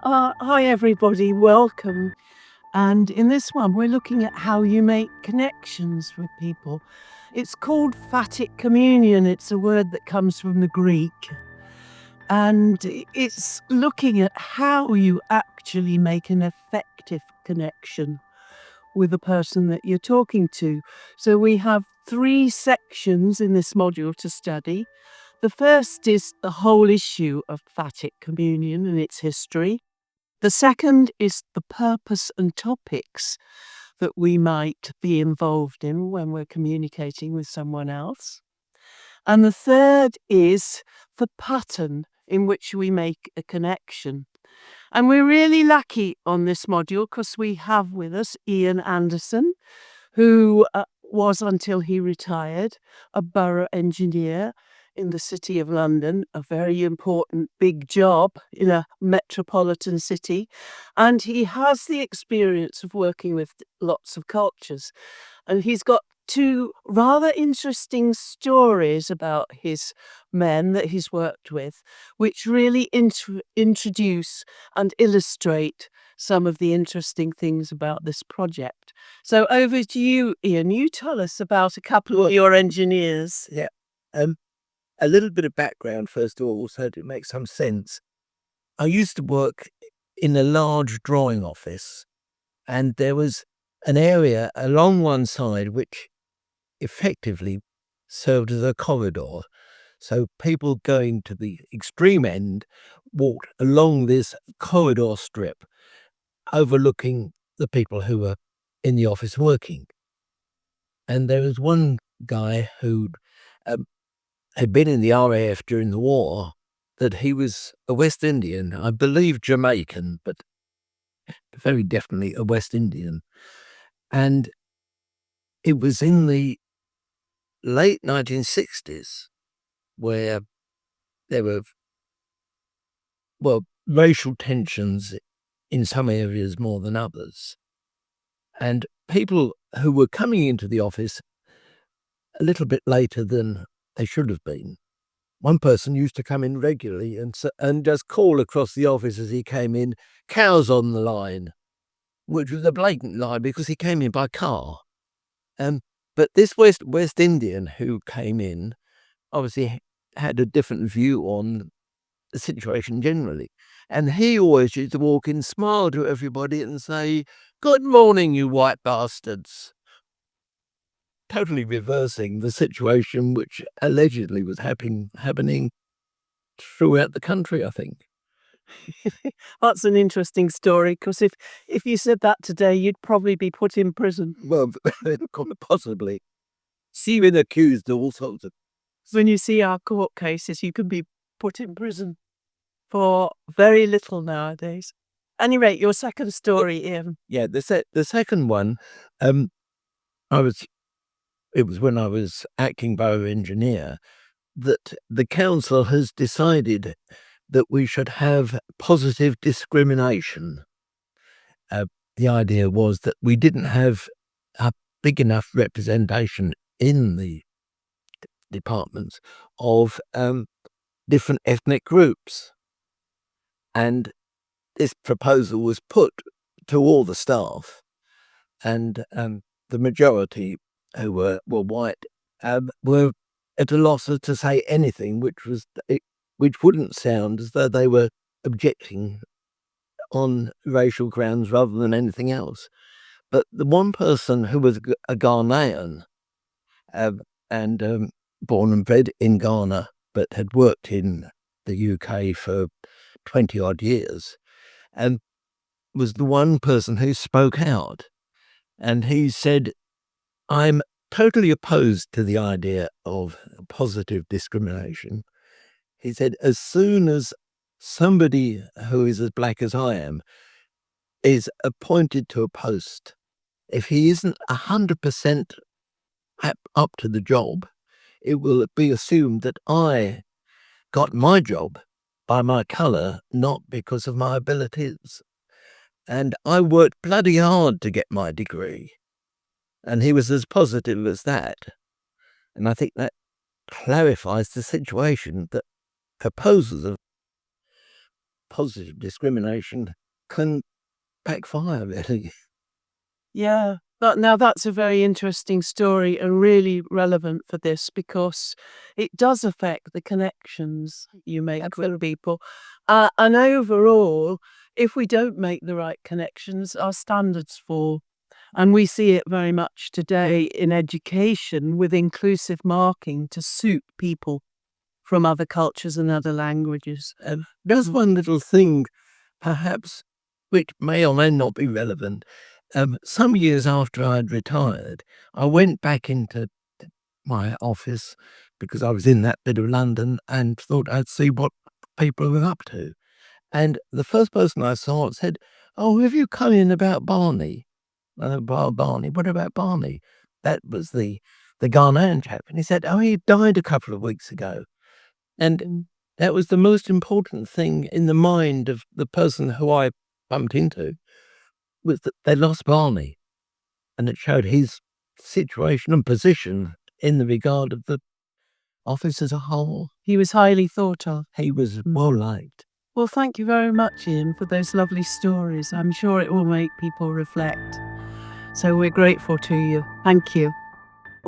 Hi, everybody. Welcome. And in this one, we're looking at how you make connections with people. It's called phatic communion. It's a word that comes from the Greek. And it's looking at how you actually make an effective connection with the person that you're talking to. So we have 3 sections in this module to study. The first is the whole issue of phatic communion and its history. The second is the purpose and topics that we might be involved in when we're communicating with someone else. And the third is the pattern in which we make a connection. And we're really lucky on this module because we have with us Ian Anderson, who was, until he retired, a borough engineer in the City of London, a very important big job in a metropolitan city. And he has the experience of working with lots of cultures. And he's got 2 rather interesting stories about his men that he's worked with, which really introduce and illustrate some of the interesting things about this project. So over to you, Ian. You tell us about a couple of your engineers. Yeah. A little bit of background, first of all, so that it makes some sense. I used to work in a large drawing office, and there was an area along one side which effectively served as a corridor. So people going to the extreme end walked along this corridor strip, overlooking the people who were in the office working. And there was one guy who had been in the RAF during the war, that he was a West Indian, I believe Jamaican, but very definitely a West Indian. And it was in the late 1960s where there were, racial tensions in some areas more than others. And people who were coming into the office a little bit later than they should have been. One person used to come in regularly and just call across the office as he came in, "Cows on the line," which was a blatant lie because he came in by car. But this West Indian who came in obviously had a different view on the situation generally. And he always used to walk in, smile to everybody and say, "Good morning, you white bastards." Totally reversing the situation which allegedly was happening throughout the country, I think. That's an interesting story, because if you said that today, you'd probably be put in prison. Well, possibly. See, been accused of all sorts of. When you see our court cases, you can be put in prison for very little nowadays. Anyway, your second story, Ian. Yeah, the second one, it was when I was acting borough engineer, that the council has decided that we should have positive discrimination. The idea was that we didn't have a big enough representation in the departments of different ethnic groups. And this proposal was put to all the staff, and the majority, who were white, were at a loss to say anything which wouldn't sound as though they were objecting on racial grounds rather than anything else. But the one person who was a Ghanaian, and born and bred in Ghana, but had worked in the UK for 20 odd years, and was the one person who spoke out. And he said, "I'm totally opposed to the idea of positive discrimination." He said, "As soon as somebody who is as black as I am is appointed to a post, if he isn't 100% up to the job, it will be assumed that I got my job by my colour, not because of my abilities. And I worked bloody hard to get my degree." And he was as positive as that. And I think that clarifies the situation, that proposals of positive discrimination can backfire, really. Yeah. Now that's a very interesting story and really relevant for this because it does affect the connections you make with people. And overall, if we don't make the right connections, our standards fall. And we see it very much today in education with inclusive marking to suit people from other cultures and other languages. There's one little thing, perhaps, which may or may not be relevant. Some years after I'd retired, I went back into my office because I was in that bit of London and thought I'd see what people were up to. And the first person I saw said, "Oh, have you come in about Barney?" Barney, what about Barney? That was the Ghanaian chap. And he said, "Oh, he died a couple of weeks ago." And that was the most important thing in the mind of the person who I bumped into, was that they lost Barney. And it showed his situation and position in the regard of the office as a whole. He was highly thought of. He was well liked. Well, thank you very much, Ian, for those lovely stories. I'm sure it will make people reflect. So we're grateful to you. Thank you.